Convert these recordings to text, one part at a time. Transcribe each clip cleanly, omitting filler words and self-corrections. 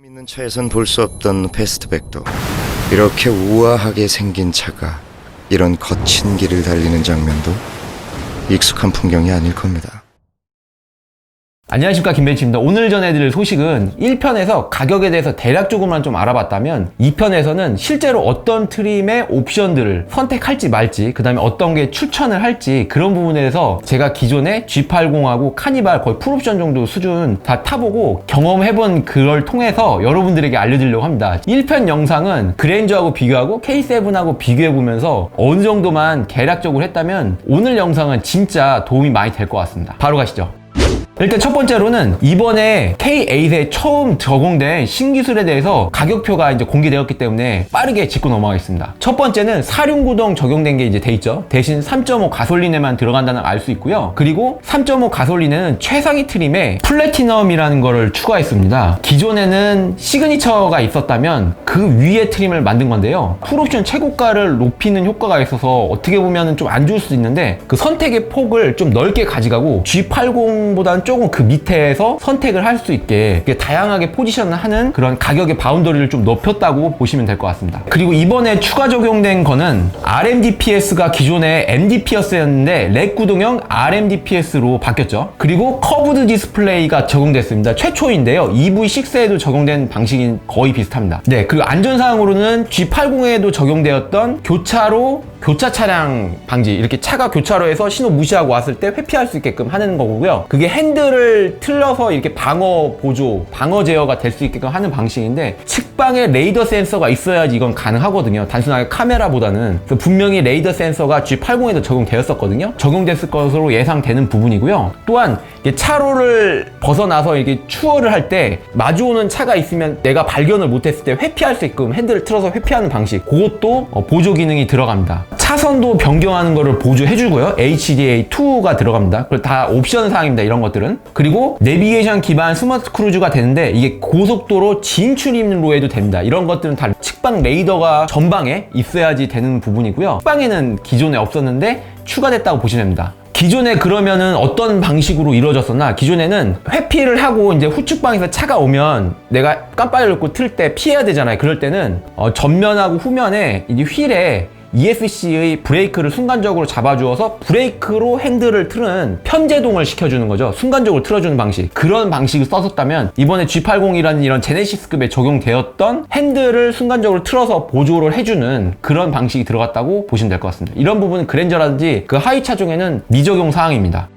있는 차에선 볼 수 없던 패스트백도 이렇게 우아하게 생긴 차가 이런 거친 길을 달리는 장면도 익숙한 풍경이 아닐 겁니다. 안녕하십니까, 김벤치입니다. 오늘 전해드릴 소식은 1편에서 가격에 대해서 대략적으로만 좀 알아봤다면 2편에서는 실제로 어떤 트림의 옵션들을 선택할지 말지, 그 다음에 어떤 게 추천을 할지, 그런 부분에 대해서 제가 기존에 G80하고 카니발 거의 풀옵션 정도 수준 다 타보고 경험해본 그걸 통해서 여러분들에게 알려드리려고 합니다. 1편 영상은 그랜저하고 비교하고 K7하고 비교해보면서 어느 정도만 개략적으로 했다면 오늘 영상은 진짜 도움이 많이 될 것 같습니다. 바로 가시죠. 일단 첫 번째로는 이번에 K8에 처음 적용된 신기술에 대해서 가격표가 이제 공개되었기 때문에 빠르게 짚고 넘어가겠습니다. 첫 번째는 사륜구동 적용된 게 이제 돼 있죠. 대신 3.5 가솔린에만 들어간다는 알 수 있고요. 그리고 3.5 가솔린에는 최상위 트림에 플래티넘이라는 거를 추가했습니다. 기존에는 시그니처가 있었다면 그 위에 트림을 만든 건데요. 풀옵션 최고가를 높이는 효과가 있어서 어떻게 보면 좀 안 좋을 수도 있는데 그 선택의 폭을 좀 넓게 가져가고 G80보다는 조금 그 밑에서 선택을 할 수 있게 다양하게 포지션을 하는 그런 가격의 바운더리를 좀 높였다고 보시면 될 것 같습니다. 그리고 이번에 추가 적용된 거는 RMDPS가 기존에 MDPS였는데 렉 구동형 RMDPS로 바뀌었죠. 그리고 커브드 디스플레이가 적용됐습니다. 최초인데요. EV6에도 적용된 방식이 거의 비슷합니다. 네, 그리고 안전사항으로는 G80에도 적용되었던 교차 차량 방지, 이렇게 차가 교차로에서 신호 무시하고 왔을 때 회피할 수 있게끔 하는 거고요. 그게 핸들을 틀려서 이렇게 방어 보조, 방어 제어가 될 수 있게끔 하는 방식인데 측방에 레이더 센서가 있어야지 이건 가능하거든요. 단순하게 카메라보다는. 그래서 분명히 레이더 센서가 G80에도 적용되었었거든요. 적용됐을 것으로 예상되는 부분이고요. 또한 차로를 벗어나서 이렇게 추월을 할 때 마주오는 차가 있으면 내가 발견을 못했을 때 회피할 수 있게끔 핸들을 틀어서 회피하는 방식, 그것도 보조 기능이 들어갑니다. 차선도 변경하는 거를 보조해주고요. HDA2가 들어갑니다. 그리고 다 옵션 사항입니다. 이런 것들은. 그리고 내비게이션 기반 스마트 크루즈가 되는데 이게 고속도로 진출입로에도 됩니다. 이런 것들은 다 측방 레이더가 전방에 있어야지 되는 부분이고요. 측방에는 기존에 없었는데 추가됐다고 보시면 됩니다. 기존에 그러면은 어떤 방식으로 이루어졌었나? 기존에는 회피를 하고 이제 후측방에서 차가 오면 내가 깜빡이를 놓고 틀 때 피해야 되잖아요. 그럴 때는 전면하고 후면에 이제 휠에 ESC의 브레이크를 순간적으로 잡아주어서 브레이크로 핸들을 틀은 편제동을 시켜주는 거죠. 순간적으로 틀어주는 방식. 그런 방식을 썼었다면 이번에 G80이라는 이런 제네시스급에 적용되었던 핸들을 순간적으로 틀어서 보조를 해주는 그런 방식이 들어갔다고 보시면 될 것 같습니다. 이런 부분은 그랜저라든지 그 하위 차종에는 미적용 사항입니다.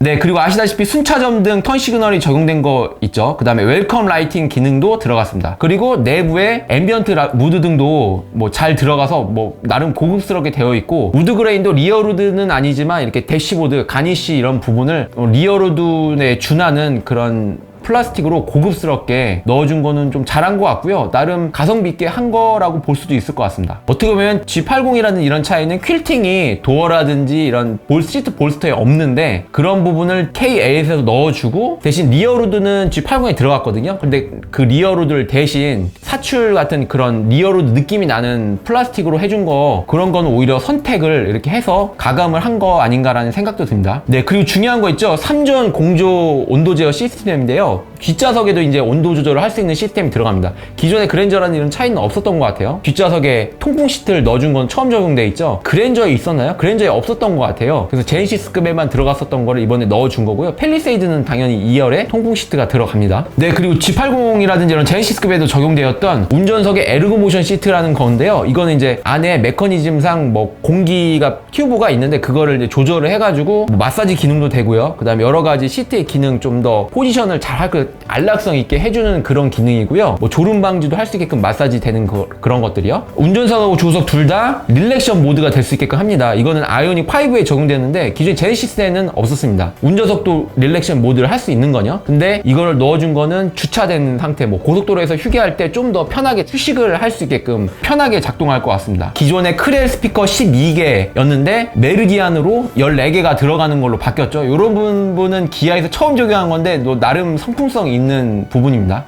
네, 그리고 아시다시피 순차점등 턴 시그널이 적용된 거 있죠. 그 다음에 웰컴 라이팅 기능도 들어갔습니다. 그리고 내부에 앰비언트 무드 등도 뭐 잘 들어가서 뭐 나름 고급스럽게 되어 있고, 우드 그레인도 리어루드는 아니지만 이렇게 대시보드, 가니쉬 이런 부분을 리어루드에 준하는 그런 플라스틱으로 고급스럽게 넣어준 거는 좀 잘한 것 같고요. 나름 가성비 있게 한 거라고 볼 수도 있을 것 같습니다. 어떻게 보면 G80이라는 이런 차에는 퀼팅이 도어라든지 이런 시트 볼스터에 없는데 그런 부분을 K8에서 넣어주고, 대신 리어루드는 G80에 들어갔거든요. 근데 그 리어루드를 대신 사출 같은 그런 리어루드 느낌이 나는 플라스틱으로 해준 거, 그런 거는 오히려 선택을 이렇게 해서 가감을 한 거 아닌가라는 생각도 듭니다. 네, 그리고 중요한 거 있죠. 3전 공조 온도 제어 시스템인데요. 뒷좌석에도 이제 온도 조절을 할 수 있는 시스템이 들어갑니다. 기존에 그랜저라는 이런 차이는 없었던 것 같아요. 뒷좌석에 통풍 시트를 넣어준 건 처음 적용돼 있죠. 그랜저에 있었나요? 그랜저에 없었던 것 같아요. 그래서 제네시스급에만 들어갔었던 거를 이번에 넣어준 거고요. 팰리세이드는 당연히 2열에 통풍 시트가 들어갑니다. 네, 그리고 G80이라든지 이런 제네시스급에도 적용되었던 운전석의 에르고모션 시트라는 건데요. 이거는 이제 안에 메커니즘상 뭐 공기가 튜브가 있는데 그거를 이제 조절을 해가지고 뭐 마사지 기능도 되고요. 그 다음에 여러 가지 시트의 기능, 좀 더 포지션을 잘 할 그 안락성 있게 해주는 그런 기능이고요. 뭐 졸음 방지도 할 수 있게끔 마사지 되는 그런 것들이요. 운전석하고 조수석 둘 다 릴렉션 모드가 될 수 있게끔 합니다. 이거는 아이오닉 5에 적용되는데 기존 제네시스에는 없었습니다. 운전석도 릴렉션 모드를 할 수 있는 거냐? 근데 이거를 넣어준 거는 주차된 상태, 뭐 고속도로에서 휴게할 때 좀 더 편하게 휴식을 할 수 있게끔 편하게 작동할 것 같습니다. 기존에 크렐 스피커 12개였는데 메르디안으로 14개가 들어가는 걸로 바뀌었죠. 이런 부분은 기아에서 처음 적용한 건데 나름 성품성 있는 부분입니다.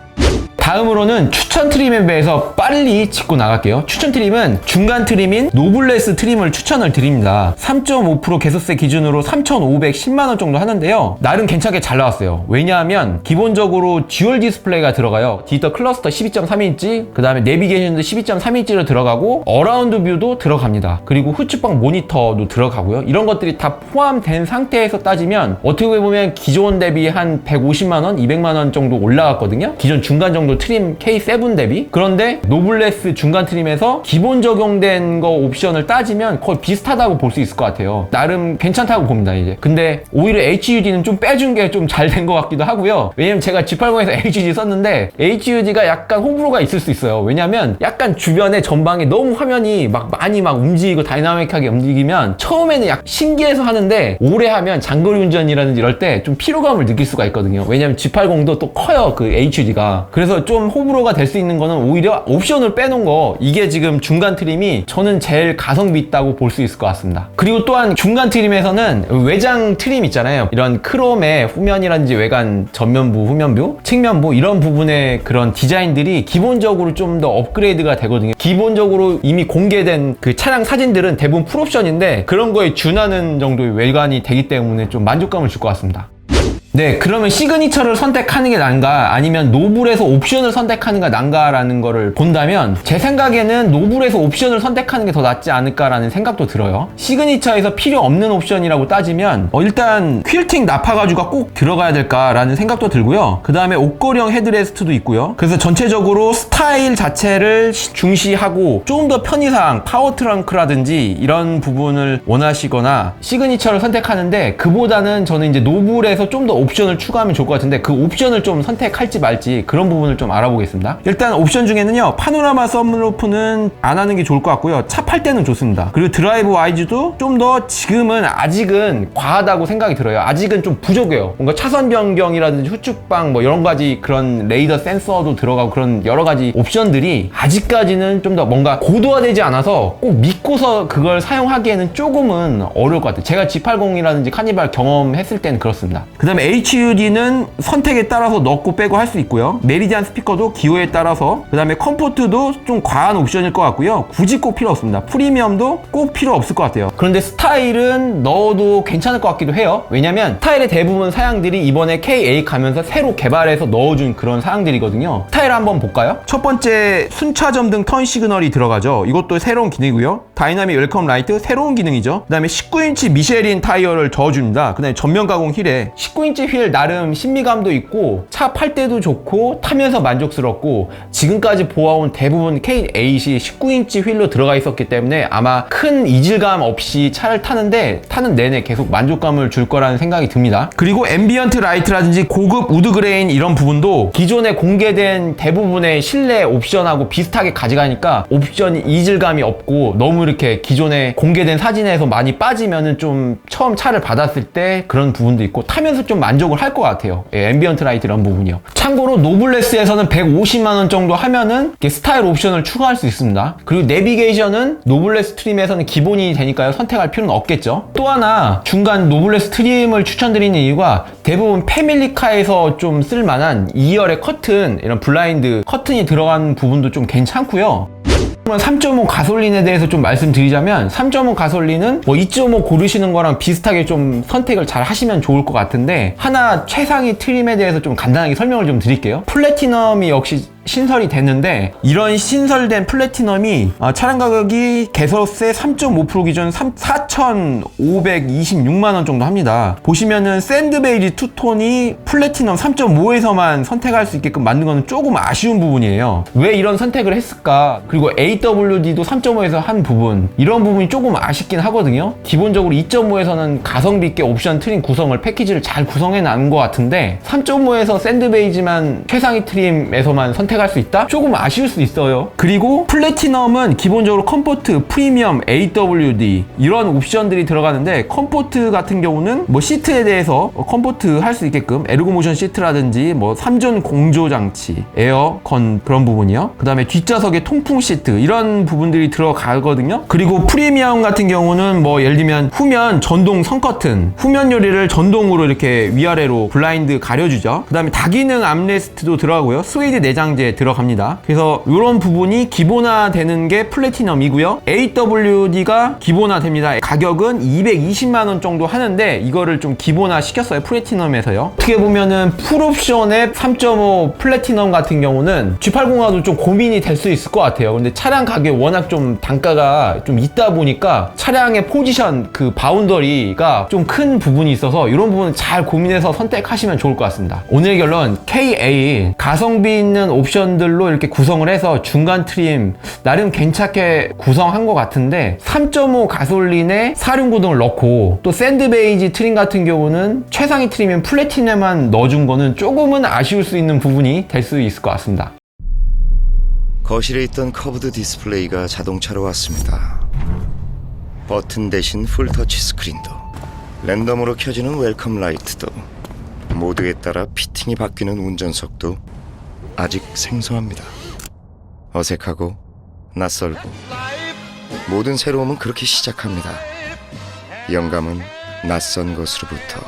다음으로는 추천 트림에 대해서 빨리 짚고 나갈게요. 추천 트림은 중간 트림인 노블레스 트림을 추천을 드립니다. 3.5% 개소세 기준으로 3,510만원 정도 하는데요. 나름 괜찮게 잘 나왔어요. 왜냐하면 기본적으로 듀얼 디스플레이가 들어가요. 디지털 클러스터 12.3인치, 그 다음에 내비게이션도 12.3인치로 들어가고 어라운드 뷰도 들어갑니다. 그리고 후측방 모니터도 들어가고요. 이런 것들이 다 포함된 상태에서 따지면 어떻게 보면 기존 대비 한 150만원, 200만원 정도 올라갔거든요. 기존 중간 정도 트림 K7 대비. 그런데 노블레스 중간 트림에서 기본 적용된 거 옵션을 따지면 거의 비슷하다고 볼 수 있을 것 같아요. 나름 괜찮다고 봅니다, 이제. 근데 오히려 HUD는 좀 빼준 게 좀 잘 된 것 같기도 하고요. 왜냐면 제가 G80에서 HUD 썼는데 HUD가 약간 호불호가 있을 수 있어요. 왜냐면 약간 주변에 전방에 너무 화면이 막 많이 막 움직이고 다이나믹하게 움직이면 처음에는 약 신기해서 하는데 오래 하면 장거리 운전이라든지 이럴 때 좀 피로감을 느낄 수가 있거든요. 왜냐면 G80도 또 커요, 그 HUD가. 그래서 좀 호불호가 될 수 있는 거는 오히려 옵션을 빼놓은 거, 이게 지금 중간 트림이 저는 제일 가성비 있다고 볼 수 있을 것 같습니다. 그리고 또한 중간 트림에서는 외장 트림 있잖아요. 이런 크롬의 후면이라든지 외관 전면부, 후면부, 측면부 이런 부분의 그런 디자인들이 기본적으로 좀 더 업그레이드가 되거든요. 기본적으로 이미 공개된 그 차량 사진들은 대부분 풀옵션인데 그런 거에 준하는 정도의 외관이 되기 때문에 좀 만족감을 줄 것 같습니다. 네, 그러면 시그니처를 선택하는 게 난가 아니면 노블에서 옵션을 선택하는 게 난가라는 거를 본다면 제 생각에는 노블에서 옵션을 선택하는 게 더 낫지 않을까라는 생각도 들어요. 시그니처에서 필요 없는 옵션이라고 따지면 일단 퀼팅 나파 가죽가 꼭 들어가야 될까라는 생각도 들고요. 그 다음에 옷걸이형 헤드레스트도 있고요. 그래서 전체적으로 스타일 자체를 중시하고 좀 더 편의사항, 파워 트렁크라든지 이런 부분을 원하시거나 시그니처를 선택하는데 그보다는 저는 이제 노블에서 좀 더 옵션을 추가하면 좋을 것 같은데 그 옵션을 좀 선택할지 말지 그런 부분을 좀 알아보겠습니다. 일단 옵션 중에는요, 파노라마 선루프는 안 하는 게 좋을 것 같고요. 차 팔 때는 좋습니다. 그리고 드라이브 와이즈도 좀 더 지금은 아직은 과하다고 생각이 들어요. 아직은 좀 부족해요. 뭔가 차선 변경이라든지 후측방 뭐 여러 가지 그런 레이더 센서도 들어가고 그런 여러 가지 옵션들이 아직까지는 좀 더 뭔가 고도화되지 않아서 꼭 믿고서 그걸 사용하기에는 조금은 어려울 것 같아요. 제가 G80이라든지 카니발 경험했을 때는 그렇습니다. 그 다음에 HUD는 선택에 따라서 넣고 빼고 할 수 있고요. 메리디안 스피커도 기호에 따라서, 그 다음에 컴포트도 좀 과한 옵션일 것 같고요. 굳이 꼭 필요 없습니다. 프리미엄도 꼭 필요 없을 것 같아요. 그런데 스타일은 넣어도 괜찮을 것 같기도 해요. 왜냐면 스타일의 대부분 사양들이 이번에 K8 가면서 새로 개발해서 넣어준 그런 사양들이거든요. 스타일 한번 볼까요? 첫 번째 순차점등 턴 시그널이 들어가죠. 이것도 새로운 기능이고요. 다이나믹 웰컴 라이트 새로운 기능이죠. 그 다음에 19인치 미쉐린 타이어를 저어줍니다. 그 다음에 전면 가공 휠에 19인치 휠 나름 신미감도 있고 차 팔 때도 좋고 타면서 만족스럽고 지금까지 보아온 대부분 K8이 19인치 휠로 들어가 있었기 때문에 아마 큰 이질감 없이 차를 타는 내내 계속 만족감을 줄 거라는 생각이 듭니다. 그리고 앰비언트 라이트라든지 고급 우드 그레인 이런 부분도 기존에 공개된 대부분의 실내 옵션하고 비슷하게 가져가니까 옵션 이질감이 없고 너무 이렇게 기존에 공개된 사진에서 많이 빠지면은 좀 처음 차를 받았을 때 그런 부분도 있고 타면서 좀 만족을 할 것 같아요. 예, 앰비언트 라이트 이런 부분이요. 참고로 노블레스에서는 150만원 정도 하면은 스타일 옵션을 추가할 수 있습니다. 그리고 내비게이션은 노블레스 트림에서는 기본이 되니까요. 선택할 필요는 없겠죠. 또 하나 중간 노블레스 트림을 추천드리는 이유가 대부분 패밀리카에서 좀 쓸만한 2열의 커튼, 이런 블라인드 커튼이 들어간 부분도 좀 괜찮고요. 3.5 가솔린에 대해서 좀 말씀드리자면 3.5 가솔린은 뭐 2.5 고르시는 거랑 비슷하게 좀 선택을 잘 하시면 좋을 것 같은데 하나 최상위 트림에 대해서 좀 간단하게 설명을 좀 드릴게요. 플래티넘이 역시 신설이 됐는데 이런 신설된 플래티넘이 차량 가격이 개소세 3.5% 기준 4,526만원 정도 합니다. 보시면은 샌드베이지 투톤이 플래티넘 3.5에서만 선택할 수 있게끔 만든 거는 조금 아쉬운 부분이에요. 왜 이런 선택을 했을까? 그리고 AWD도 3.5에서 한 부분, 이런 부분이 조금 아쉽긴 하거든요. 기본적으로 2.5에서는 가성비 있게 옵션 트림 구성을 패키지를 잘 구성해 놨는 것 같은데 3.5에서 샌드베이지만 최상위 트림에서만 선택할 수 있다? 조금 아쉬울 수 있어요. 그리고 플래티넘은 기본적으로 컴포트, 프리미엄, AWD 이런 옵션들이 들어가는데 컴포트 같은 경우는 뭐 시트에 대해서 컴포트 할 수 있게끔 에르고모션 시트라든지 뭐 3전 공조 장치, 에어컨 그런 부분이요. 그 다음에 뒷좌석에 통풍 시트 이런 부분들이 들어가거든요. 그리고 프리미엄 같은 경우는 뭐 예를 들면 후면 전동 선커튼, 후면 요리를 전동으로 이렇게 위아래로 블라인드 가려주죠. 그 다음에 다기능 암레스트도 들어가고요. 스웨이드 내장재 이제 들어갑니다. 그래서 이런 부분이 기본화되는 게 플래티넘이고요. AWD가 기본화됩니다. 가격은 220만원 정도 하는데 이거를 좀 기본화 시켰어요. 플래티넘에서요. 어떻게 보면은 풀옵션의 3.5 플래티넘 같은 경우는 G80과도 좀 고민이 될 수 있을 것 같아요. 근데 차량 가격이 워낙 좀 단가가 좀 있다 보니까 차량의 포지션 그 바운더리가 좀 큰 부분이 있어서 이런 부분은 잘 고민해서 선택하시면 좋을 것 같습니다. 오늘 결론 KA 가성비 있는 옵션들로 이렇게 구성을 해서 중간 트림 나름 괜찮게 구성한 것 같은데 3.5 가솔린에 사륜구동을 넣고 또 샌드베이지 트림 같은 경우는 최상위 트림인 플래티넘만 넣어준 거는 조금은 아쉬울 수 있는 부분이 될 수 있을 것 같습니다. 거실에 있던 커브드 디스플레이가 자동차로 왔습니다. 버튼 대신 풀터치 스크린도, 랜덤으로 켜지는 웰컴 라이트도, 모드에 따라 피팅이 바뀌는 운전석도 아직 생소합니다. 어색하고 낯설고 모든 새로움은 그렇게 시작합니다. 영감은 낯선 것으로부터